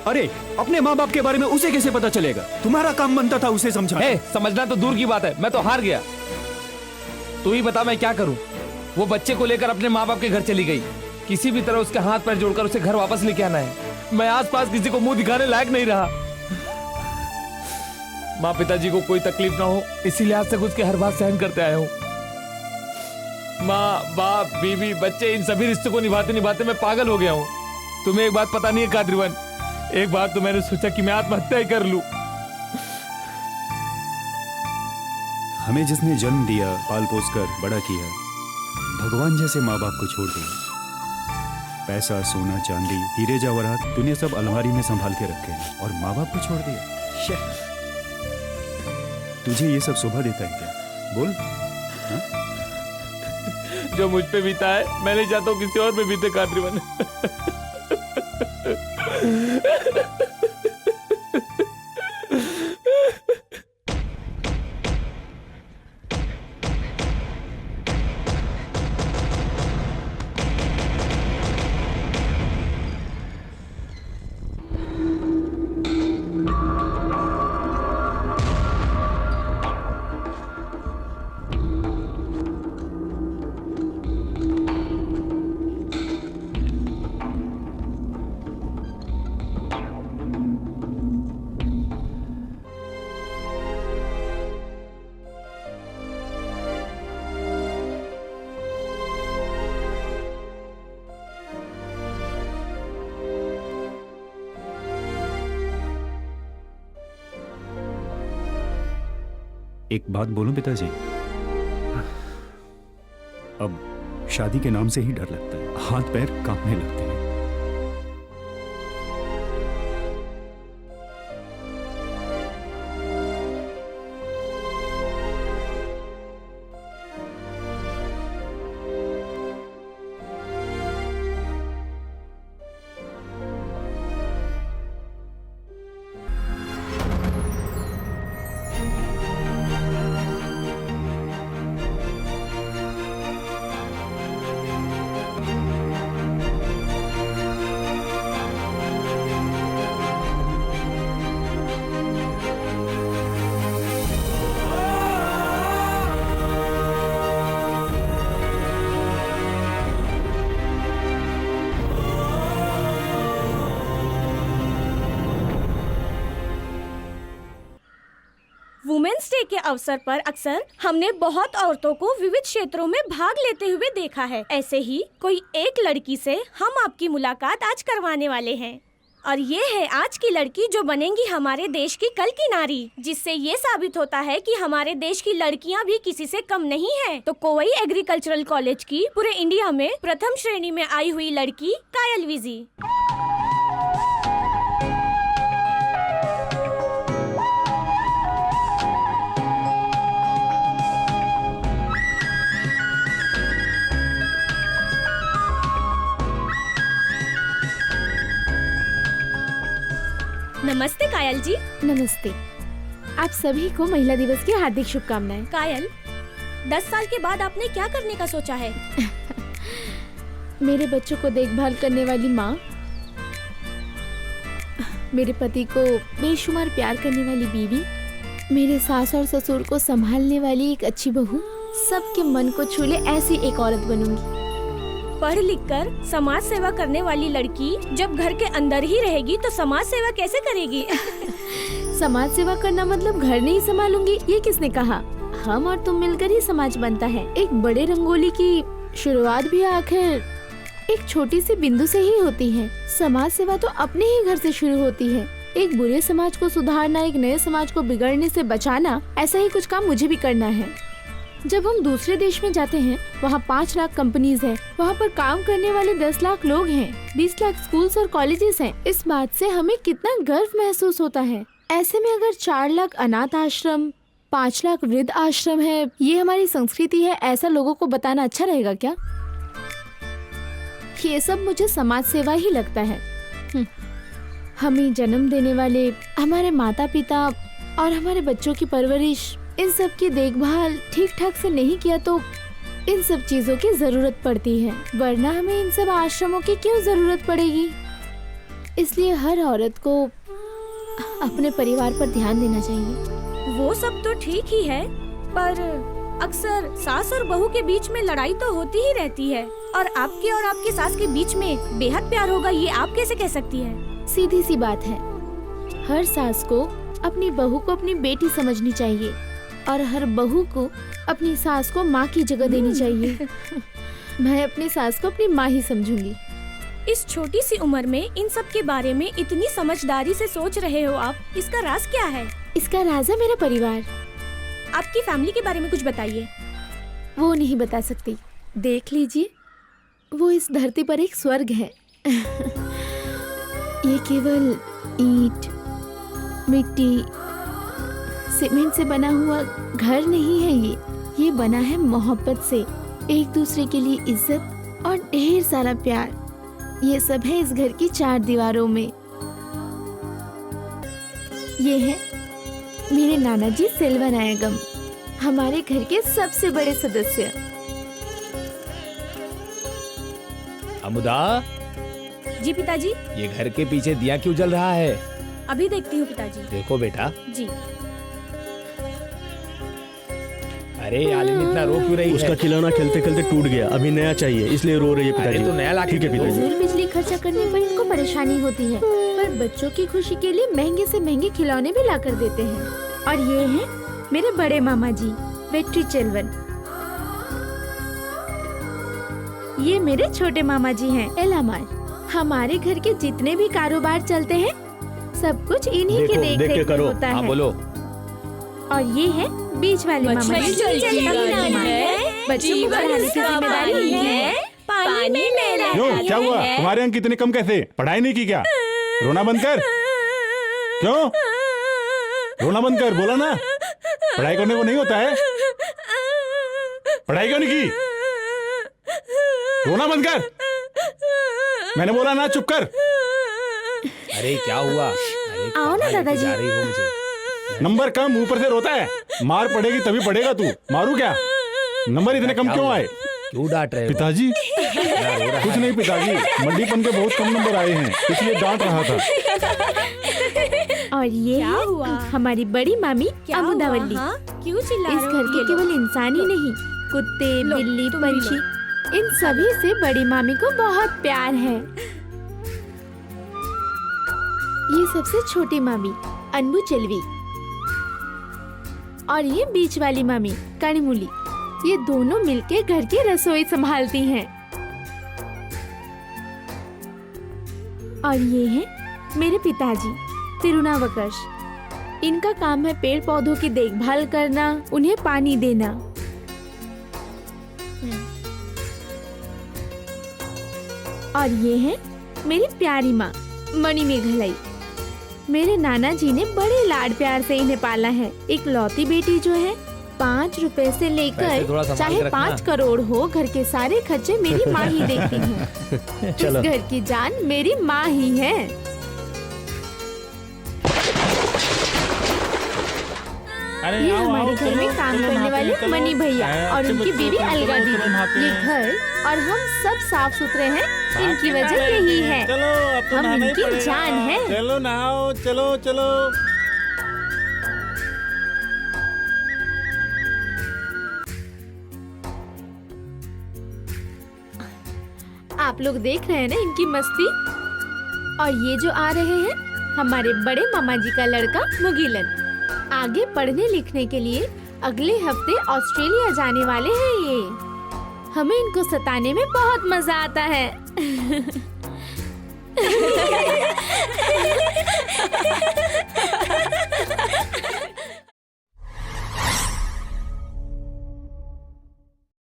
अरे अपने माँ बाप के बारे में उसे कैसे पता चलेगा? तुम्हारा काम बनता था उसे समझाना। समझना तो दूर की बात है, मैं तो हार गया। तू ही बता मैं क्या करूं? वो बच्चे को लेकर अपने माँ बाप के घर चली गई। किसी भी तरह उसके हाथ पैर जोड़कर उसे घर वापस लेके आना है। मैं आसपास किसी को मुंह दिखाने लायक नहीं रहा। माँ पिताजी को कोई तकलीफ ना हो, इसीलिए आज तक उसकी हर बात सहन करते आया हूँ। माँ बाप बीवी बच्चे इन सभी रिश्तों को निभाते निभाते मैं पागल हो गया हूँ। तुम्हें एक बात पता नहीं है कादरीवन, एक बार तो मैंने सोचा कि मैं आत्महत्या ही कर लूं। हमें जिसने जन्म दिया, पाल पोस कर बड़ा किया, भगवान जैसे माँ बाप को छोड़ दिया। पैसा सोना चांदी हीरे जवाहरात तूने सब अलमारी में संभाल के रखे और माँ बाप को छोड़ दिया। तुझे ये सब शोभा देता है क्या? बोल। जो मुझ पे बीता है मैं नहीं चाहता हूँ किसी और पे बीते कादरीवन। एक बात बोलूं पिताजी, अब शादी के नाम से ही डर लगता है, हाथ पैर कांपने लगते हैं। वुमेन्स डे के अवसर पर अक्सर हमने बहुत औरतों को विविध क्षेत्रों में भाग लेते हुए देखा है। ऐसे ही कोई एक लड़की से हम आपकी मुलाकात आज करवाने वाले हैं और ये है आज की लड़की जो बनेंगी हमारे देश की कल की नारी, जिससे ये साबित होता है कि हमारे देश की लड़कियां भी किसी से कम नहीं हैं। तो कोवई एग्रीकल्चरल कॉलेज की पूरे इंडिया में प्रथम श्रेणी में आई हुई लड़की कायल विजी। नमस्ते कायल जी। नमस्ते। आप सभी को महिला दिवस की हार्दिक शुभकामनाएं। कायल, 10 साल के बाद आपने क्या करने का सोचा है? मेरे बच्चों को देखभाल करने वाली माँ, मेरे पति को बेशुमार प्यार करने वाली बीवी, मेरे सास और ससुर को संभालने वाली एक अच्छी बहू, सबके मन को छू ले ऐसी एक औरत बनूंगी। पढ़ लिख कर समाज सेवा करने वाली लड़की जब घर के अंदर ही रहेगी तो समाज सेवा कैसे करेगी? समाज सेवा करना मतलब घर नहीं संभालूंगी, ये किसने कहा? हम और तुम मिलकर ही समाज बनता है। एक बड़े रंगोली की शुरुआत भी आखिर एक छोटी सी बिंदु से ही होती है। समाज सेवा तो अपने ही घर से शुरू होती है। एक बुरे समाज को सुधारना, एक नए समाज को बिगड़ने से बचाना, ऐसा ही कुछ काम मुझे भी करना है। जब हम दूसरे देश में जाते हैं, वहाँ 5 लाख कंपनीज हैं, वहाँ पर काम करने वाले 10 लाख लोग हैं, 20 लाख स्कूल्स और कॉलेजेस हैं। इस बात से हमें कितना गर्व महसूस होता है। ऐसे में अगर 4 लाख अनाथ आश्रम, 5 लाख वृद्ध आश्रम है, ये हमारी संस्कृति है, ऐसा लोगों को बताना अच्छा रहेगा क्या? ये सब मुझे समाज सेवा ही लगता है। हमें जन्म देने वाले हमारे माता पिता और हमारे बच्चों की परवरिश, इन सब की देखभाल ठीक ठाक से नहीं किया तो इन सब चीजों की जरूरत पड़ती है, वरना हमें इन सब आश्रमों की क्यों जरूरत पड़ेगी? इसलिए हर औरत को अपने परिवार पर ध्यान देना चाहिए। वो सब तो ठीक ही है, पर अक्सर सास और बहू के बीच में लड़ाई तो होती ही रहती है। और आपके और आपकी सास के बीच में बेहद प्यार होगा, ये आप कैसे कह सकती है? सीधी सी बात है, हर सास को अपनी बहू को अपनी बेटी समझनी चाहिए और हर बहू को अपनी सास को माँ की जगह देनी चाहिए। मैं अपनी सास को अपनी माँ ही समझूंगी। इस छोटी सी उम्र में इन सब के बारे में इतनी समझदारी से सोच रहे हो आप, इसका राज क्या है? इसका राज है मेरा परिवार। आपकी फैमिली के बारे में कुछ बताइए। वो नहीं बता सकती, देख लीजिए, वो इस धरती पर एक स्वर्ग है। ये केवल ईंट, मिट्टी, सीमेंट से बना हुआ घर नहीं है। ये बना है मोहब्बत से, एक दूसरे के लिए इज्जत और ढेर सारा प्यार। ये सब है इस घर की 4 दीवारों में। ये है मेरे नाना जी सेल्वनायगम, हमारे घर के सबसे बड़े सदस्य। अमुदा, जी पिताजी। ये घर के पीछे दिया क्यों जल रहा है? अभी देखती हूँ पिताजी। देखो बेटा। जी। अरे आलिम इतना रो क्यों रही उसका है? खिलौना खेलते खेलते टूट गया, अभी नया चाहिए इसलिए रो रही है अरे पिताजी। तो नया लाके ठीक है दे दो। पिताजी। फिजूल बिजली खर्चा करने पर इनको परेशानी होती है, पर बच्चों की खुशी के लिए महंगे से महंगे खिलौने भी लाकर देते हैं। और ये हैं मेरे बड़े मामा जी वेट्री चेल्वन। ये मेरे छोटे मामा जी हैं एलामार। हमारे घर के जितने भी कारोबार चलते हैं सब कुछ इन्हीं के देखो, देख देख के रेख में करो। होता हाँ है। बोलो। और ये है बीच वाले मामा जी। बच्चों को पढ़ाने की जिम्मेदारी इनकी है। पानी मेरा क्यों, क्या हुआ? तुम्हारे अंक इतने कम कैसे? पढ़ाई नहीं की क्या? रोना बंद कर। क्यों रोना बंद कर, बोला ना पढ़ाई करने को नहीं होता है। पढ़ाई क्यों नहीं की? रोना बंद कर, मैंने बोला ना, चुप कर। अरे क्या हुआ? अरे आओ ना कहाँ लेके दादाजी। जा रही हो मुझे? नंबर कम, ऊपर से रोता है। मार पड़ेगी तभी पढ़ेगा तू। मारू क्या? नंबर इतने कम क्यों आए? क्यों डांट रहे हो? पिताजी इतना रो रहा कुछ है। नहीं पिताजी, मंडीपन के बहुत कम नंबर आए हैं इसलिए डांट रहा था। और ये क्या है हुआ? हमारी बड़ी मामी अमुदावल्ली। हाँ? क्यों चिल्ला इस रहे हो? घर के ये लो। केवल इंसान ही नहीं, कुत्ते, लो, बिल्ली, तुम भी पंछी, इन सभी से बड़ी मामी को बहुत प्यार है। ये सबसे छोटी मामी अनबू चलवी और ये बीच वाली मामी कणिमुली। ये दोनों मिलके घर की रसोई संभालती हैं। और ये है मेरे पिताजी तिरुनावकश। इनका काम है पेड़ पौधों की देखभाल करना, उन्हें पानी देना। और ये है मेरी प्यारी माँ मणि मेघलाई। मेरे नाना जी ने बड़े लाड प्यार से इन्हें पाला है। एक लौती बेटी जो है, 5 रुपए से पैसे थोड़ा लेकर संभाल चाहे के रखना। 5 करोड़ हो, घर के सारे खर्चे मेरी माँ ही देखती है। इस चलो। घर की जान मेरी माँ ही है। ये हमारे घर में काम करने वाले मनी भैया और उनकी बीवी अलगा दीदी। ये घर और हम सब साफ सुथरे हैं, इनकी वजह यही है। चलो अब तो हम नहाना ही इनकी पड़ेगा। जान है। चलो नहाओ, चलो चलो। आप लोग देख रहे हैं ना इनकी मस्ती। और ये जो आ रहे हैं हमारे बड़े मामा जी का लड़का मुगिलन। आगे पढ़ने लिखने के लिए अगले हफ्ते ऑस्ट्रेलिया जाने वाले हैं ये। हमें इनको सताने में बहुत मजा आता है।